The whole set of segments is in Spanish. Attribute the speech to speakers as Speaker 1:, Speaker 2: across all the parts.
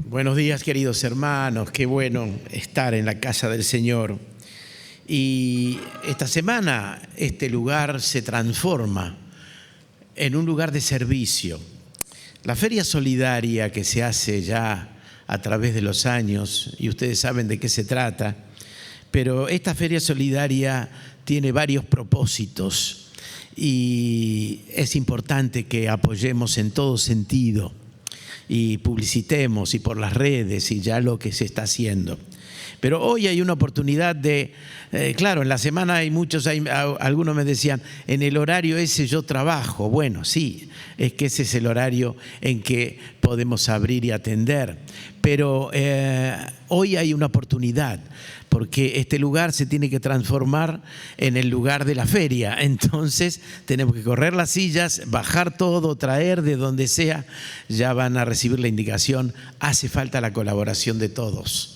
Speaker 1: Buenos días, queridos hermanos, qué bueno estar en la casa del Señor. Y esta semana este lugar se transforma en un lugar de servicio. La feria solidaria que se hace ya a través de los años, y ustedes saben de qué se trata, pero esta feria solidaria tiene varios propósitos y es importante que apoyemos en todo sentido y publicitemos y por las redes y ya lo que se está haciendo. Pero hoy hay una oportunidad de, claro, en la semana hay muchos, algunos me decían, en el horario ese yo trabajo. Bueno, sí, es que ese es el horario en que podemos abrir y atender. Pero hoy hay una oportunidad, porque este lugar se tiene que transformar en el lugar de la feria. Entonces tenemos que correr las sillas, bajar todo, traer de donde sea. Ya van a recibir la indicación. Hace falta la colaboración de todos,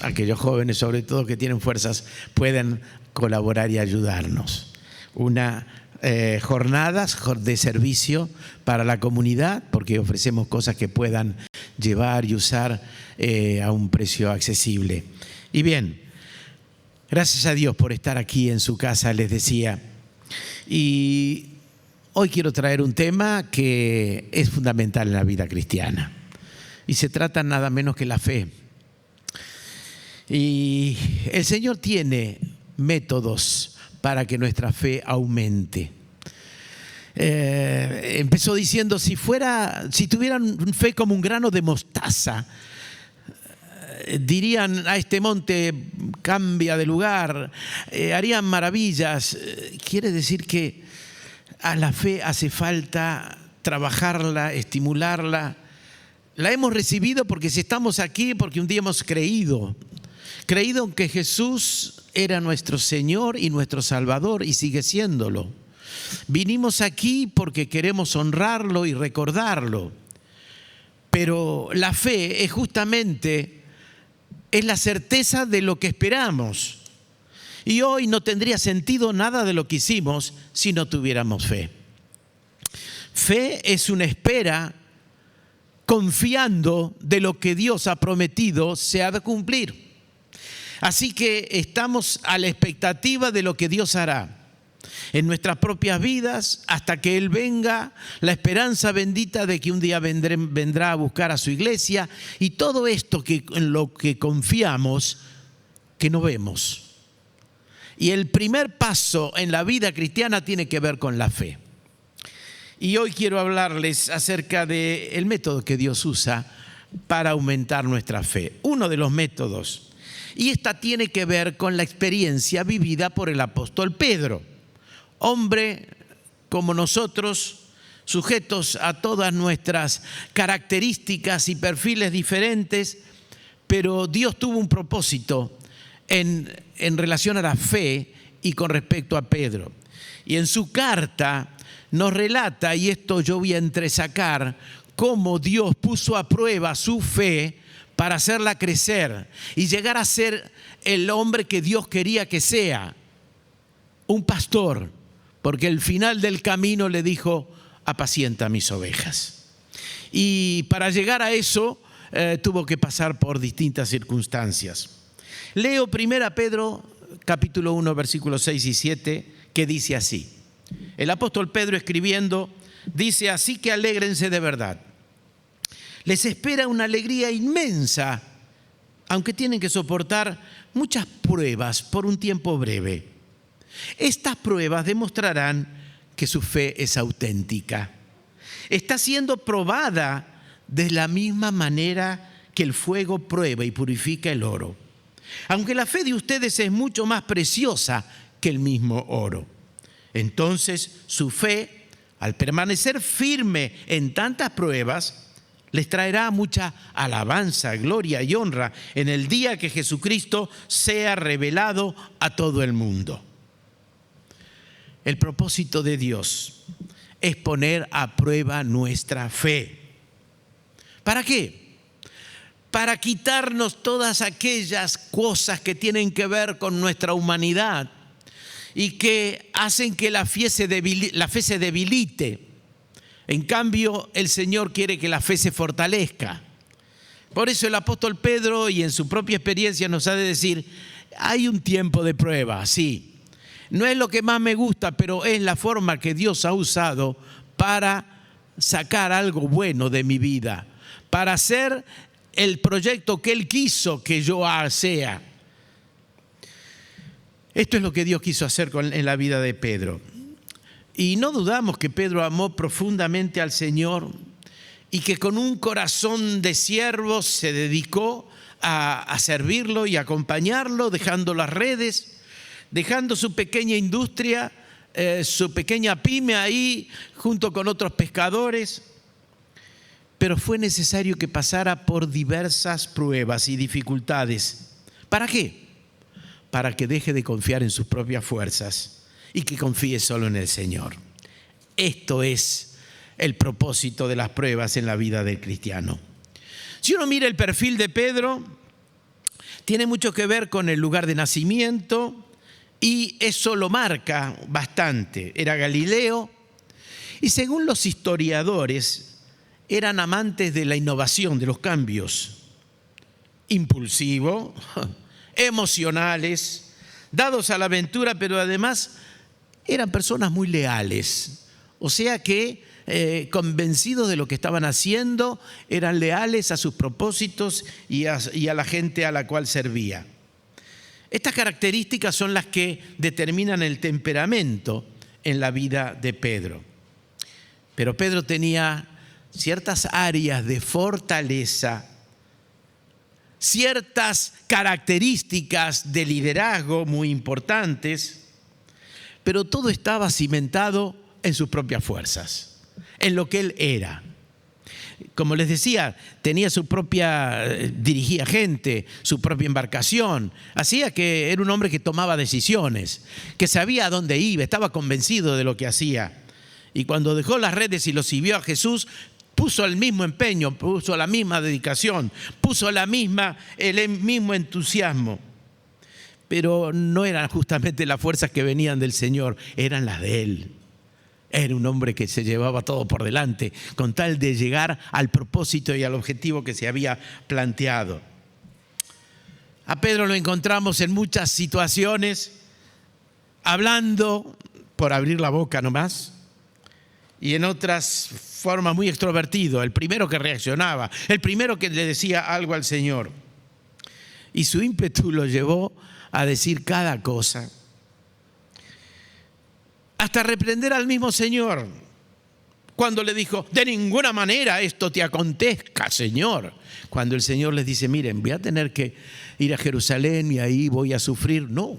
Speaker 1: aquellos jóvenes sobre todo que tienen fuerzas, pueden colaborar y ayudarnos. Jornadas de servicio para la comunidad, porque ofrecemos cosas que puedan llevar y usar a un precio accesible. Y bien, gracias a Dios por estar aquí en su casa, les decía. Y hoy quiero traer un tema que es fundamental en la vida cristiana. Y se trata nada menos que la fe. Y el Señor tiene métodos para que nuestra fe aumente. Empezó diciendo, si tuvieran fe como un grano de mostaza, dirían a este monte, cambia de lugar, harían maravillas. Quiere decir que a la fe hace falta trabajarla, estimularla. La hemos recibido porque si estamos aquí, porque un día hemos creído que Jesús era nuestro Señor y nuestro Salvador y sigue siéndolo. Vinimos aquí porque queremos honrarlo y recordarlo. Pero la fe es justamente la certeza de lo que esperamos. Y hoy no tendría sentido nada de lo que hicimos si no tuviéramos fe. Fe es una espera confiando de lo que Dios ha prometido se ha de cumplir. Así que estamos a la expectativa de lo que Dios hará en nuestras propias vidas hasta que Él venga, la esperanza bendita de que un día vendrá a buscar a su iglesia y todo esto en lo que confiamos que no vemos. Y el primer paso en la vida cristiana tiene que ver con la fe. Y hoy quiero hablarles acerca del método que Dios usa para aumentar nuestra fe. Uno de los métodos. Y esta tiene que ver con la experiencia vivida por el apóstol Pedro. Hombre como nosotros, sujetos a todas nuestras características y perfiles diferentes, pero Dios tuvo un propósito en relación a la fe y con respecto a Pedro. Y en su carta nos relata, y esto yo voy a entresacar, cómo Dios puso a prueba su fe para hacerla crecer y llegar a ser el hombre que Dios quería que sea, un pastor, porque al final del camino le dijo, apacienta mis ovejas. Y para llegar a eso tuvo que pasar por distintas circunstancias. Leo 1 Pedro capítulo 1 versículos 6 y 7 que dice así. El apóstol Pedro escribiendo dice, así que alégrense de verdad. Les espera una alegría inmensa, aunque tienen que soportar muchas pruebas por un tiempo breve. Estas pruebas demostrarán que su fe es auténtica. Está siendo probada de la misma manera que el fuego prueba y purifica el oro. Aunque la fe de ustedes es mucho más preciosa que el mismo oro. Entonces su fe, al permanecer firme en tantas pruebas, les traerá mucha alabanza, gloria y honra en el día que Jesucristo sea revelado a todo el mundo. El propósito de Dios es poner a prueba nuestra fe. ¿Para qué? Para quitarnos todas aquellas cosas que tienen que ver con nuestra humanidad y que hacen que la fe se debilite. En cambio, el Señor quiere que la fe se fortalezca. Por eso el apóstol Pedro, y en su propia experiencia, nos ha de decir, hay un tiempo de prueba, sí. No es lo que más me gusta, pero es la forma que Dios ha usado para sacar algo bueno de mi vida, para hacer el proyecto que Él quiso que yo sea. Esto es lo que Dios quiso hacer en la vida de Pedro. Y no dudamos que Pedro amó profundamente al Señor y que con un corazón de siervo se dedicó a servirlo y acompañarlo, dejando las redes, dejando su pequeña industria, su pequeña pyme ahí junto con otros pescadores. Pero fue necesario que pasara por diversas pruebas y dificultades. ¿Para qué? Para que deje de confiar en sus propias fuerzas y que confíe solo en el Señor. Esto es el propósito de las pruebas en la vida del cristiano. Si uno mira el perfil de Pedro, tiene mucho que ver con el lugar de nacimiento y eso lo marca bastante. Era galileo y según los historiadores eran amantes de la innovación, de los cambios. Impulsivo, emocionales, dados a la aventura, pero además eran personas muy leales. O sea que convencidos de lo que estaban haciendo, eran leales a sus propósitos y a la gente a la cual servía. Estas características son las que determinan el temperamento en la vida de Pedro. Pero Pedro tenía ciertas áreas de fortaleza, ciertas características de liderazgo muy importantes, pero todo estaba cimentado en sus propias fuerzas, en lo que él era. Como les decía, tenía dirigía gente, su propia embarcación. Hacía que era un hombre que tomaba decisiones, que sabía a dónde iba, estaba convencido de lo que hacía. Y cuando dejó las redes y lo siguió a Jesús, puso el mismo empeño, puso la misma dedicación, puso el mismo entusiasmo. Pero no eran justamente las fuerzas que venían del Señor, eran las de Él. Era un hombre que se llevaba todo por delante con tal de llegar al propósito y al objetivo que se había planteado. A Pedro lo encontramos en muchas situaciones, hablando por abrir la boca nomás, y en otras formas muy extrovertido, el primero que reaccionaba, el primero que le decía algo al Señor. Y su ímpetu lo llevó a decir cada cosa, hasta reprender al mismo Señor, cuando le dijo, de ninguna manera esto te acontezca, Señor. Cuando el Señor les dice, miren, voy a tener que ir a Jerusalén y ahí voy a sufrir. No.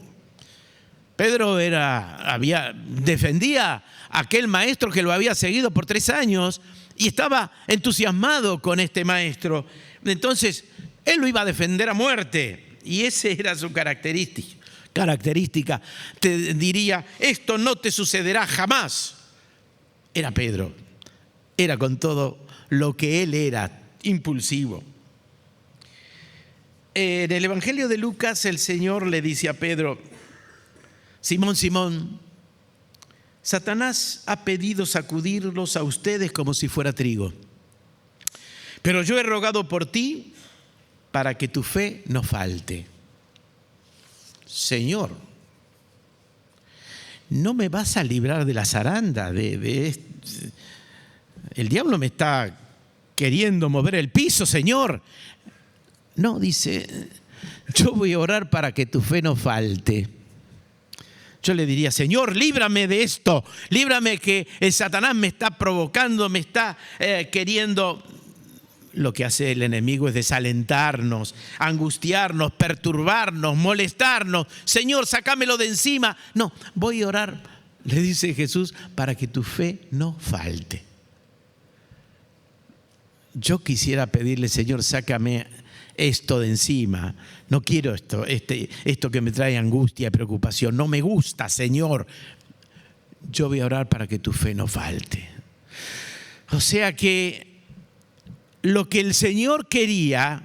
Speaker 1: Pedro defendía a aquel maestro que lo había seguido por 3 años y estaba entusiasmado con este maestro. Entonces, él lo iba a defender a muerte y esa era su característica. Te diría, esto no te sucederá jamás. Era Pedro, era con todo lo que él era, impulsivo. En el Evangelio de Lucas el Señor le dice a Pedro, Simón, Simón, Satanás ha pedido sacudirlos a ustedes como si fuera trigo, pero yo he rogado por ti para que tu fe no falte. Señor, no me vas a librar de la zaranda, el diablo me está queriendo mover el piso, Señor. No, dice, yo voy a orar para que tu fe no falte. Yo le diría, Señor, líbrame de esto, líbrame que el Satanás me está provocando, me está queriendo. Lo que hace el enemigo es desalentarnos, angustiarnos, perturbarnos, molestarnos. Señor, sácamelo de encima. No, voy a orar, le dice Jesús, para que tu fe no falte. Yo quisiera pedirle, Señor, sácame esto de encima. No quiero esto que me trae angustia y preocupación. No me gusta, Señor. Yo voy a orar para que tu fe no falte. O sea que lo que el Señor quería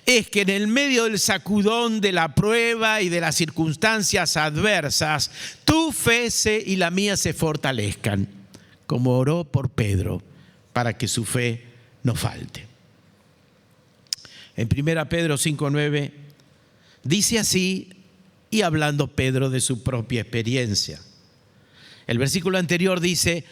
Speaker 1: es que en el medio del sacudón de la prueba y de las circunstancias adversas, tu fe y la mía se fortalezcan, como oró por Pedro, para que su fe no falte. En 1 Pedro 5:9 dice así, y hablando Pedro de su propia experiencia. El versículo anterior dice: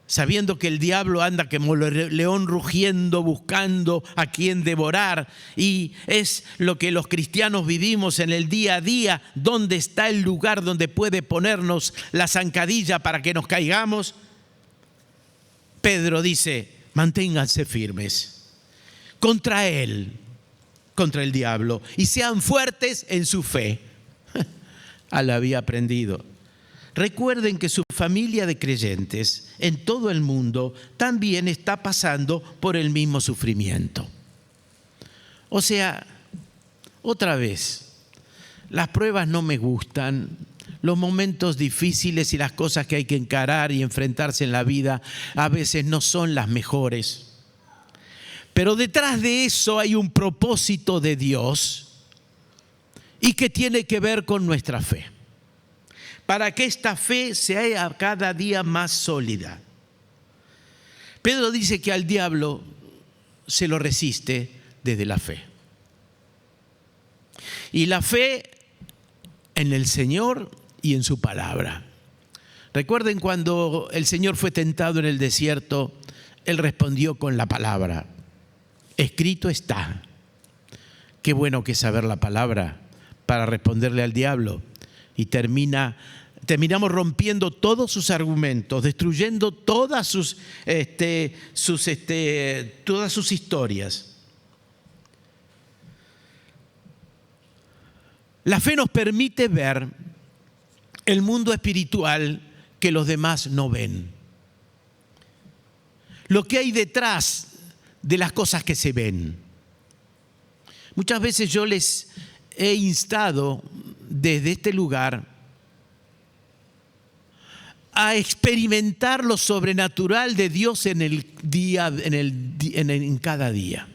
Speaker 1: sabiendo que el diablo anda como león rugiendo, buscando a quien devorar. Y es lo que los cristianos vivimos en el día a día. ¿Dónde está el lugar donde puede ponernos la zancadilla para que nos caigamos? Pedro dice: manténganse firmes contra él, contra el diablo, y sean fuertes en su fe. Lo había aprendido. Recuerden que su familia de creyentes en todo el mundo también está pasando por el mismo sufrimiento. O sea, otra vez, las pruebas no me gustan, los momentos difíciles y las cosas que hay que encarar y enfrentarse en la vida a veces no son las mejores. Pero detrás de eso hay un propósito de Dios y que tiene que ver con nuestra fe, para que esta fe sea cada día más sólida. Pedro dice que al diablo se lo resiste desde la fe. Y la fe en el Señor y en su palabra. Recuerden cuando el Señor fue tentado en el desierto, Él respondió con la palabra. Escrito está. Qué bueno que es saber la palabra para responderle al diablo. Y terminamos rompiendo todos sus argumentos, destruyendo todas sus historias. La fe nos permite ver el mundo espiritual que los demás no ven. Lo que hay detrás de las cosas que se ven. Muchas veces yo les he instado desde este lugar a experimentar lo sobrenatural de Dios en cada día.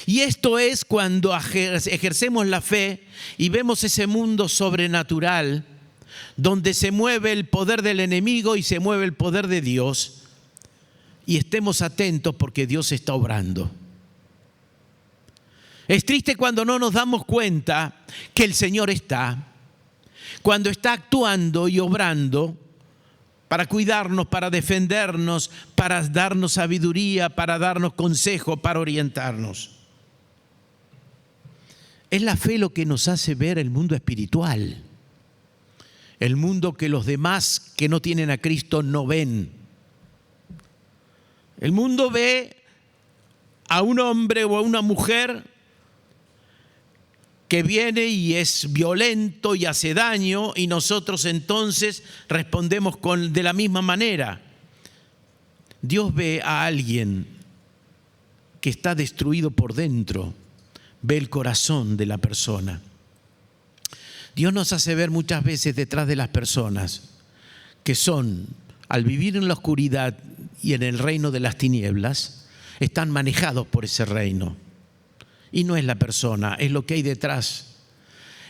Speaker 1: Y esto es cuando ejercemos la fe y vemos ese mundo sobrenatural donde se mueve el poder del enemigo y se mueve el poder de Dios, y estemos atentos porque Dios está obrando. Es triste cuando no nos damos cuenta que el Señor está, cuando está actuando y obrando para cuidarnos, para defendernos, para darnos sabiduría, para darnos consejo, para orientarnos. Es la fe lo que nos hace ver el mundo espiritual, el mundo que los demás que no tienen a Cristo no ven. El mundo ve a un hombre o a una mujer que viene y es violento y hace daño, y nosotros entonces respondemos de la misma manera. Dios ve a alguien que está destruido por dentro, ve el corazón de la persona. Dios nos hace ver muchas veces detrás de las personas que son, al vivir en la oscuridad y en el reino de las tinieblas, están manejados por ese reino. Y no es la persona, es lo que hay detrás.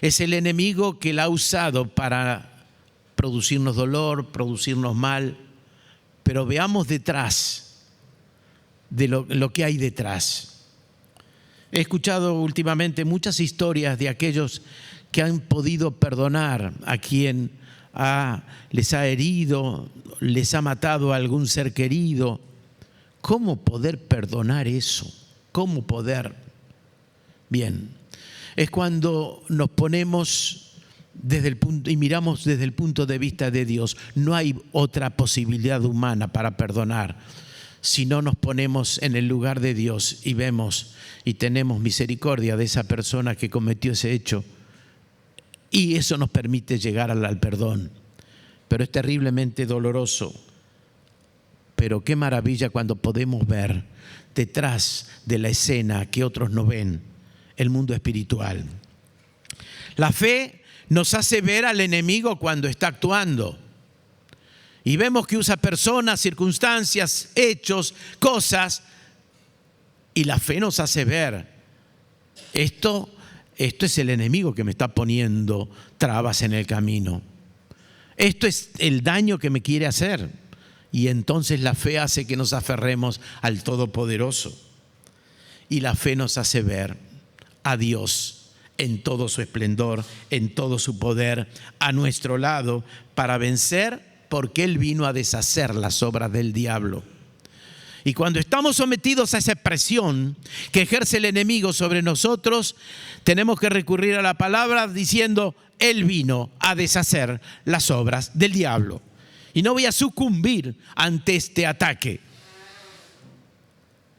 Speaker 1: Es el enemigo que la ha usado para producirnos dolor, producirnos mal. Pero veamos detrás de lo que hay detrás. He escuchado últimamente muchas historias de aquellos que han podido perdonar a quien les ha herido, les ha matado a algún ser querido. ¿Cómo poder perdonar eso? ¿Cómo poder? Bien, es cuando nos ponemos y miramos desde el punto de vista de Dios. No hay otra posibilidad humana para perdonar. Si no nos ponemos en el lugar de Dios y vemos y tenemos misericordia de esa persona que cometió ese hecho, y eso nos permite llegar al perdón. Pero es terriblemente doloroso. Pero qué maravilla cuando podemos ver detrás de la escena que otros no ven, el mundo espiritual. La fe nos hace ver al enemigo cuando está actuando. Y vemos que usa personas, circunstancias, hechos, cosas. Y la fe nos hace ver, esto es el enemigo que me está poniendo trabas en el camino. Esto es el daño que me quiere hacer. Y entonces la fe hace que nos aferremos al Todopoderoso. y la fe nos hace ver a Dios en todo su esplendor, en todo su poder, a nuestro lado para vencer, porque Él vino a deshacer las obras del diablo. Y cuando estamos sometidos a esa presión que ejerce el enemigo sobre nosotros, tenemos que recurrir a la palabra diciendo: Él vino a deshacer las obras del diablo. Y no voy a sucumbir ante este ataque.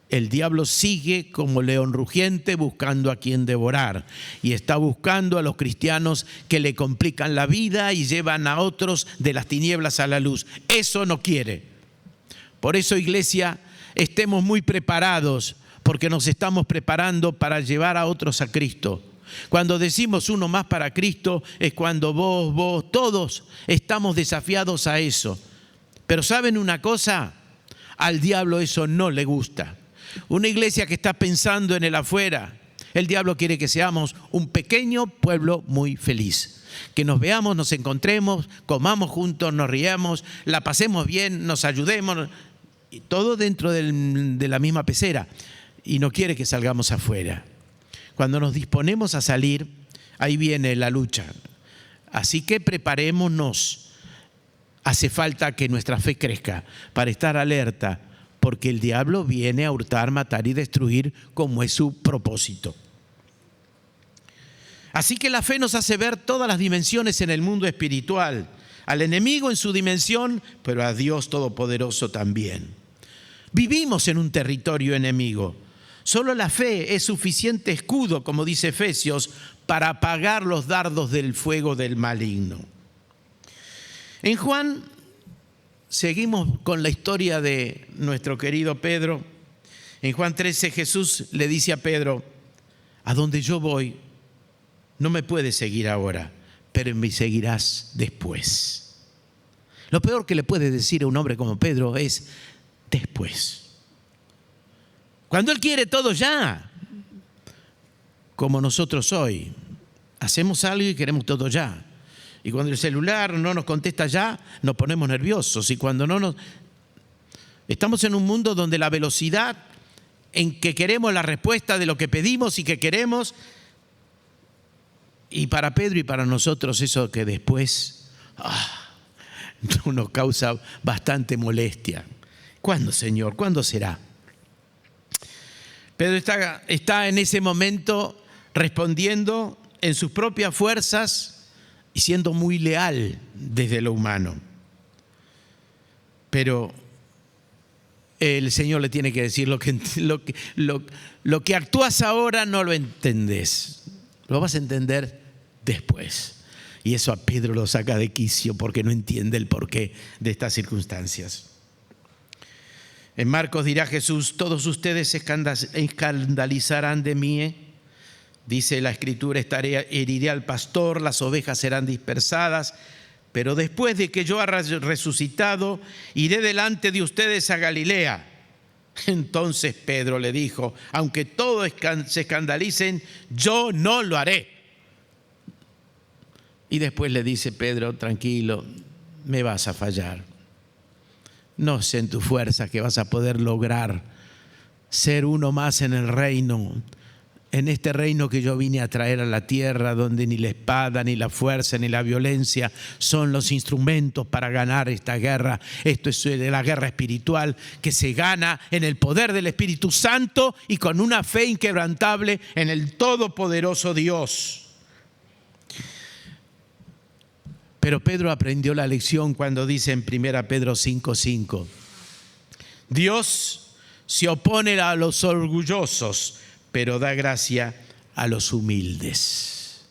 Speaker 1: El diablo sigue como león rugiente buscando a quien devorar, y está buscando a los cristianos que le complican la vida y llevan a otros de las tinieblas a la luz. Eso no quiere. Por eso, iglesia, estemos muy preparados, porque nos estamos preparando para llevar a otros a Cristo. Cuando decimos uno más para Cristo, es cuando vos, todos estamos desafiados a eso. Pero ¿saben una cosa? Al diablo eso no le gusta. Una iglesia que está pensando en el afuera, el diablo quiere que seamos un pequeño pueblo muy feliz. Que nos veamos, nos encontremos, comamos juntos, nos riamos, la pasemos bien, nos ayudemos, todo dentro de la misma pecera. Y no quiere que salgamos afuera. Cuando nos disponemos a salir, ahí viene la lucha. Así que preparémonos. Hace falta que nuestra fe crezca para estar alerta, porque el diablo viene a hurtar, matar y destruir, como es su propósito. Así que la fe nos hace ver todas las dimensiones en el mundo espiritual, al enemigo en su dimensión, pero a Dios Todopoderoso también. Vivimos en un territorio enemigo. Solo la fe es suficiente escudo, como dice Efesios, para apagar los dardos del fuego del maligno. En Juan seguimos con la historia de nuestro querido Pedro. En Juan 13 Jesús le dice a Pedro: a donde yo voy no me puedes seguir ahora, pero me seguirás después. Lo peor que le puede decir a un hombre como Pedro es después. Cuando Él quiere todo ya, como nosotros hoy, hacemos algo y queremos todo ya. Y cuando el celular no nos contesta ya, nos ponemos nerviosos. Y cuando no nos... Estamos en un mundo donde la velocidad en que queremos la respuesta de lo que pedimos y que queremos, y para Pedro y para nosotros eso que después nos causa bastante molestia. ¿Cuándo, Señor? ¿Cuándo será? Pedro está en ese momento respondiendo en sus propias fuerzas y siendo muy leal desde lo humano. Pero el Señor le tiene que decir: lo que actúas ahora no lo entendés, lo vas a entender después. Y eso a Pedro lo saca de quicio, porque no entiende el porqué de estas circunstancias. En Marcos dirá Jesús: todos ustedes se escandalizarán de mí. Dice la Escritura: heriré al pastor, las ovejas serán dispersadas, pero después de que yo haya resucitado, iré delante de ustedes a Galilea. Entonces Pedro le dijo: aunque todos se escandalicen, yo no lo haré. Y después le dice Pedro: tranquilo, me vas a fallar. No sé en tu fuerza que vas a poder lograr ser uno más en el reino, en este reino que yo vine a traer a la tierra, donde ni la espada, ni la fuerza, ni la violencia son los instrumentos para ganar esta guerra. Esto es la guerra espiritual que se gana en el poder del Espíritu Santo y con una fe inquebrantable en el todopoderoso Dios. Pero Pedro aprendió la lección cuando dice en 1 Pedro 5:5: Dios se opone a los orgullosos, pero da gracia a los humildes.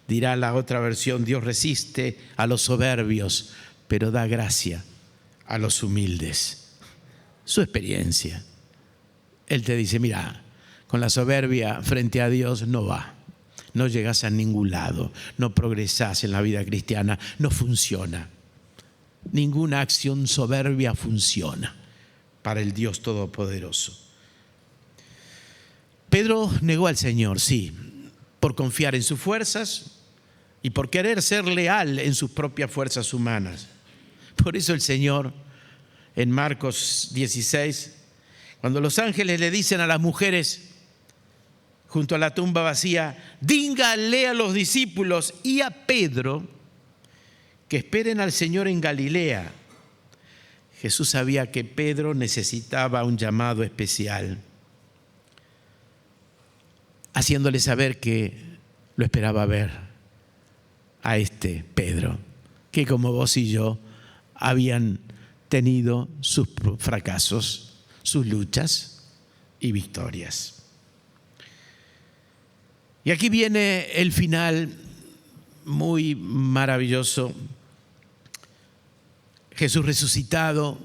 Speaker 1: Dirá la otra versión: Dios resiste a los soberbios, pero da gracia a los humildes. Su experiencia. Él te dice: mira, con la soberbia frente a Dios no va. No llegas a ningún lado, no progresás en la vida cristiana, no funciona. Ninguna acción soberbia funciona para el Dios Todopoderoso. Pedro negó al Señor, sí, por confiar en sus fuerzas y por querer ser leal en sus propias fuerzas humanas. Por eso el Señor, en Marcos 16, cuando los ángeles le dicen a las mujeres: junto a la tumba vacía: díganle a los discípulos y a Pedro que esperen al Señor en Galilea. Jesús sabía que Pedro necesitaba un llamado especial, haciéndole saber que lo esperaba ver a este Pedro, que como vos y yo habían tenido sus fracasos, sus luchas y victorias. Y aquí viene el final muy maravilloso. Jesús resucitado,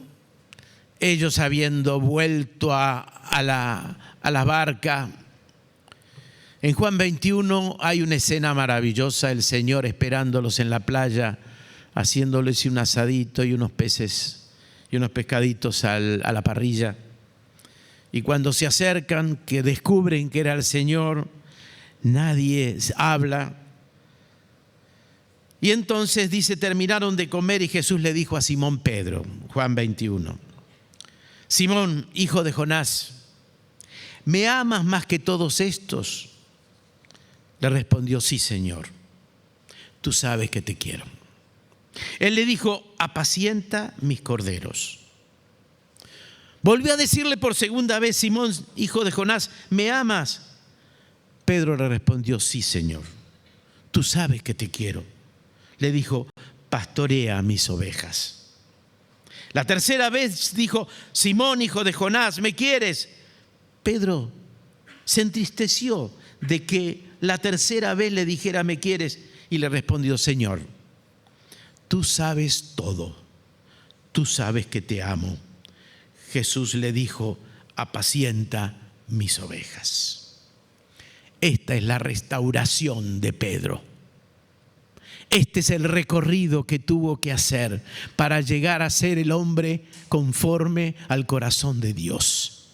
Speaker 1: ellos habiendo vuelto a la barca. En Juan 21 hay una escena maravillosa, el Señor esperándolos en la playa, haciéndoles un asadito y unos peces y unos pescaditos a la parrilla. Y cuando se acercan, que descubren que era el Señor, nadie habla. Y entonces dice, terminaron de comer y Jesús le dijo a Simón Pedro, Juan 21, Simón, hijo de Jonás, ¿me amas más que todos estos? Le respondió, sí, Señor, tú sabes que te quiero. Él le dijo, apacienta mis corderos. Volvió a decirle por segunda vez, Simón, hijo de Jonás, ¿me amas? Pedro le respondió, sí, Señor, tú sabes que te quiero. Le dijo, pastorea mis ovejas. La tercera vez dijo, Simón, hijo de Jonás, ¿me quieres? Pedro se entristeció de que la tercera vez le dijera, ¿me quieres? Y le respondió, Señor, tú sabes todo, tú sabes que te amo. Jesús le dijo, apacienta mis ovejas. Esta es la restauración de Pedro. Este es el recorrido que tuvo que hacer para llegar a ser el hombre conforme al corazón de Dios.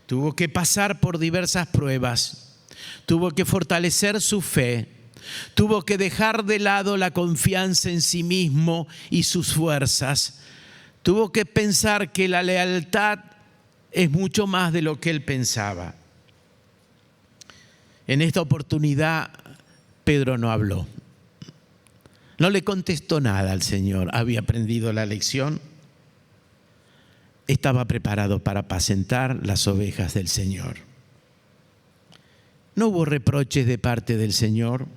Speaker 1: Tuvo que pasar por diversas pruebas, tuvo que fortalecer su fe, tuvo que dejar de lado la confianza en sí mismo y sus fuerzas, tuvo que pensar que la lealtad es mucho más de lo que él pensaba. En esta oportunidad, Pedro no habló. No le contestó nada al Señor. Había aprendido la lección. Estaba preparado para apacentar las ovejas del Señor. No hubo reproches de parte del Señor.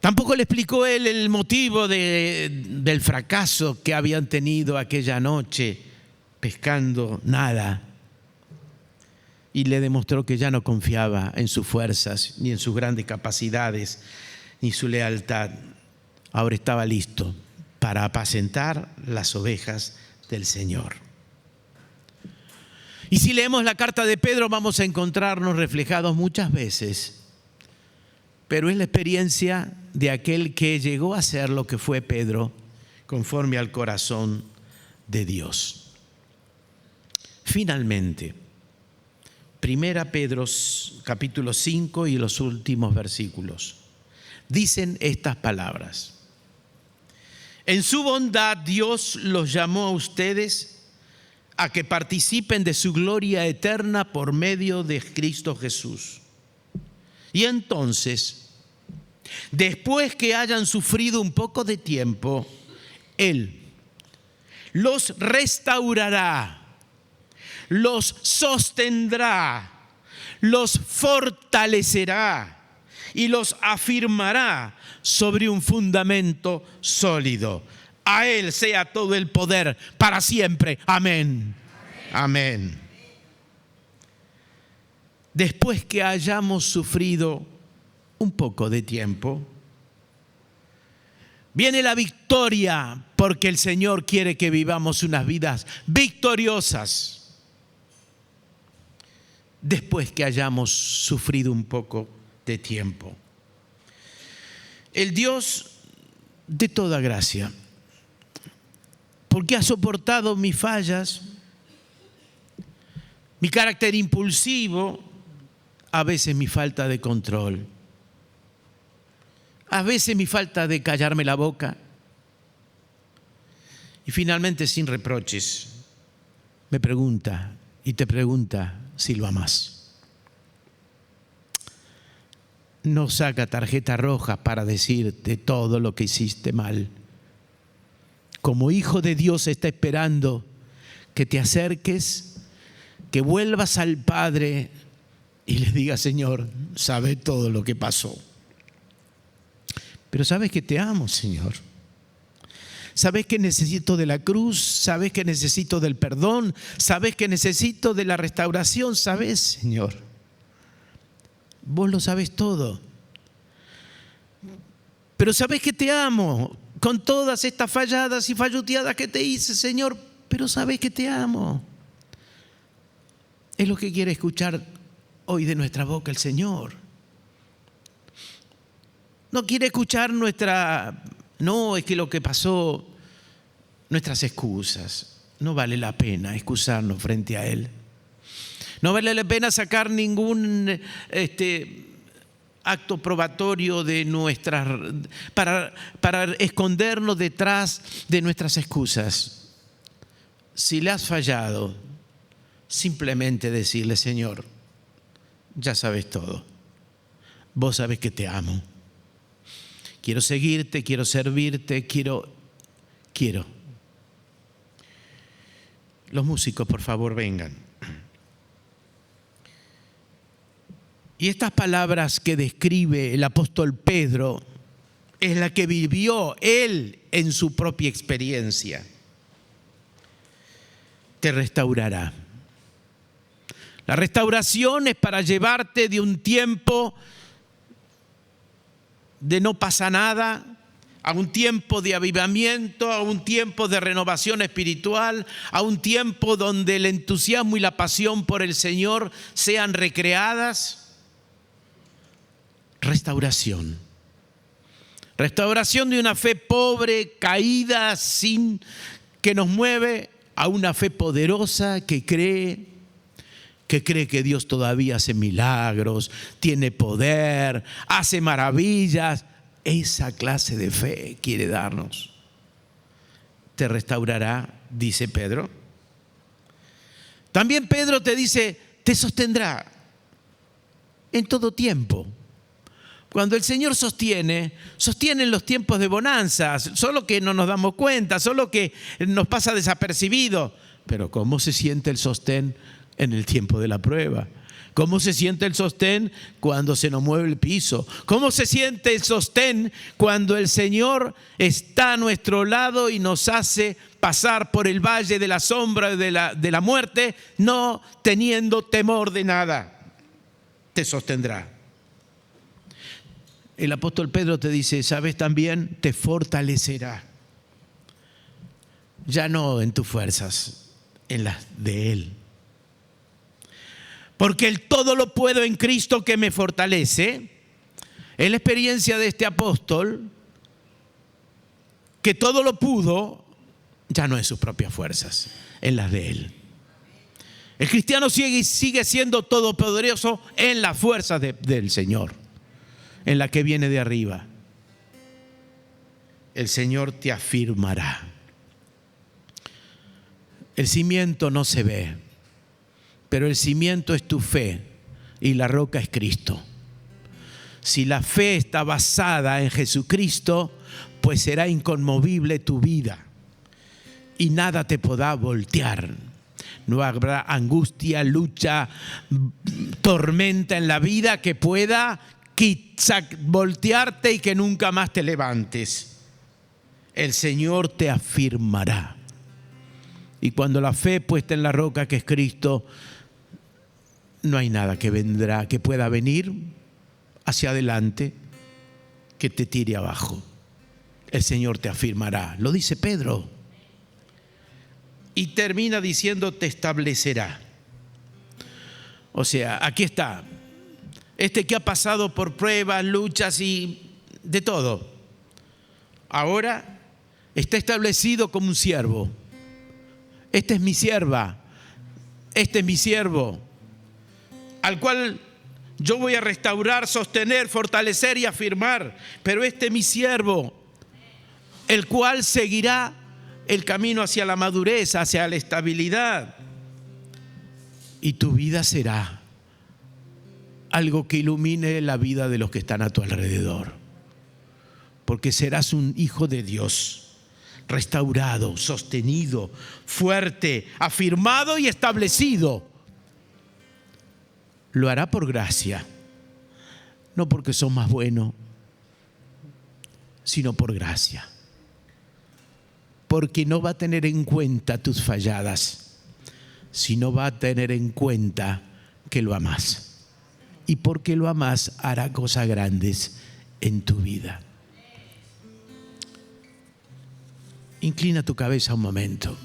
Speaker 1: Tampoco le explicó él el motivo del fracaso que habían tenido aquella noche pescando nada. Y le demostró que ya no confiaba en sus fuerzas ni en sus grandes capacidades ni su lealtad. Ahora estaba listo para apacentar las ovejas del Señor. Y si leemos la carta de Pedro, vamos a encontrarnos reflejados muchas veces, pero es la experiencia de aquel que llegó a ser lo que fue Pedro, conforme al corazón de Dios. Finalmente, 1 Pedro capítulo 5 y los últimos versículos dicen estas palabras. En su bondad Dios los llamó a ustedes a que participen de su gloria eterna por medio de Cristo Jesús. Y entonces, después que hayan sufrido un poco de tiempo, Él los restaurará, los sostendrá, los fortalecerá y los afirmará sobre un fundamento sólido. A Él sea todo el poder para siempre. Amén. Amén. Después que hayamos sufrido un poco de tiempo, viene la victoria, porque el Señor quiere que vivamos unas vidas victoriosas. Después que hayamos sufrido un poco de tiempo. El Dios de toda gracia, porque ha soportado mis fallas, mi carácter impulsivo, a veces mi falta de control, a veces mi falta de callarme la boca, y finalmente sin reproches me pregunta y te pregunta si lo amas. no saca tarjeta roja para decirte todo lo que hiciste mal. Como hijo de Dios está esperando que te acerques, que vuelvas al Padre y le digas: Señor, sabe todo lo que pasó, pero sabes que te amo, Señor. Sabes que necesito de la cruz, sabes que necesito del perdón, sabes que necesito de la restauración, sabes, Señor. Vos lo sabes todo. Pero sabes que te amo con todas estas falladas y falluteadas que te hice, Señor, pero sabes que te amo. Es lo que quiere escuchar hoy de nuestra boca el Señor. No quiere escuchar no, es que lo que pasó, nuestras excusas. No vale la pena excusarnos frente a Él. No vale la pena sacar ningún acto probatorio de para escondernos detrás de nuestras excusas. Si le has fallado, simplemente decirle: Señor, ya sabes todo. Vos sabés que te amo. Quiero seguirte, quiero servirte, quiero. Los músicos, por favor, vengan. Y estas palabras que describe el apóstol Pedro es la que vivió él en su propia experiencia. Te restaurará. La restauración es para llevarte de un tiempo de no pasa nada a un tiempo de avivamiento, a un tiempo de renovación espiritual, a un tiempo donde el entusiasmo y la pasión por el Señor sean recreadas. Restauración. Restauración de una fe pobre, caída, que nos mueve a una fe poderosa que cree que Dios todavía hace milagros, tiene poder, hace maravillas. Esa clase de fe quiere darnos. Te restaurará, dice Pedro. También Pedro te dice: te sostendrá en todo tiempo. Cuando el Señor sostiene en los tiempos de bonanza, solo que no nos damos cuenta, solo que nos pasa desapercibido. Pero ¿cómo se siente el sostén en el tiempo de la prueba? ¿Cómo se siente el sostén cuando se nos mueve el piso? ¿Cómo se siente el sostén cuando el Señor está a nuestro lado y nos hace pasar por el valle de la sombra de la muerte, no teniendo temor de nada? Te sostendrá. El apóstol Pedro te dice: ¿sabes también? Te fortalecerá. Ya no en tus fuerzas, en las de Él. Porque el todo lo puedo en Cristo que me fortalece. Es la experiencia de este apóstol, que todo lo pudo, ya no en sus propias fuerzas, en las de Él. El cristiano sigue siendo todopoderoso en las fuerzas del Señor, en la que viene de arriba. El Señor te afirmará. El cimiento no se ve, pero el cimiento es tu fe y la roca es Cristo. Si la fe está basada en Jesucristo, pues será inconmovible tu vida y nada te podrá voltear. No habrá angustia, lucha, tormenta en la vida que pueda voltearte y que nunca más te levantes. El Señor te afirmará. Y cuando la fe puesta en la roca que es Cristo, no hay nada que pueda venir hacia adelante que te tire abajo. El Señor te afirmará. Lo dice Pedro. Y termina diciendo: te establecerá. O sea, aquí está. Que ha pasado por pruebas, luchas y de todo, ahora está establecido como un siervo. Esta es mi sierva, este es mi siervo, al cual yo voy a restaurar, sostener, fortalecer y afirmar. Pero este es mi siervo, el cual seguirá el camino hacia la madurez, hacia la estabilidad. Y tu vida será algo que ilumine la vida de los que están a tu alrededor. Porque serás un hijo de Dios, restaurado, sostenido, fuerte, afirmado y establecido. Lo hará por gracia, no porque sos más bueno, sino por gracia. Porque no va a tener en cuenta tus falladas, sino va a tener en cuenta que lo amás. Y porque lo amás, hará cosas grandes en tu vida. Inclina tu cabeza un momento.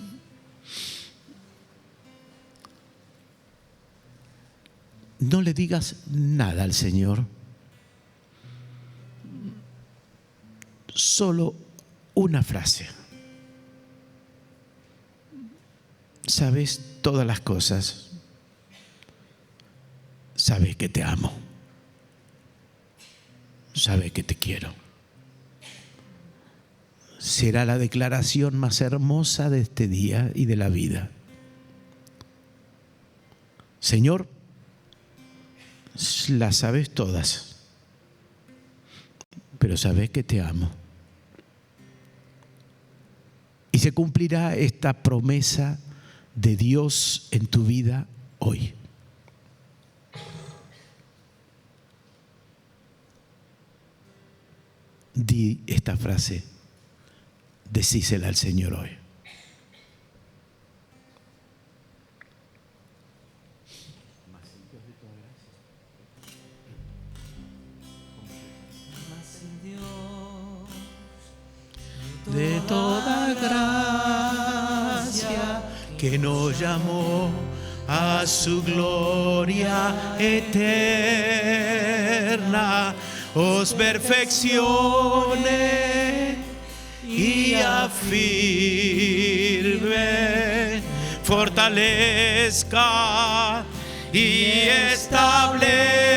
Speaker 1: No le digas nada al Señor. Solo una frase. Sabes todas las cosas. Sabes que te amo. Sabes que te quiero. Será la declaración más hermosa de este día y de la vida. Señor, las sabes todas, pero sabes que te amo. Y se cumplirá esta promesa de Dios en tu vida hoy. Di esta frase, decísela al Señor hoy. De toda gracia que nos llamó a su gloria eterna, os perfeccione y afirme, fortalezca y establezca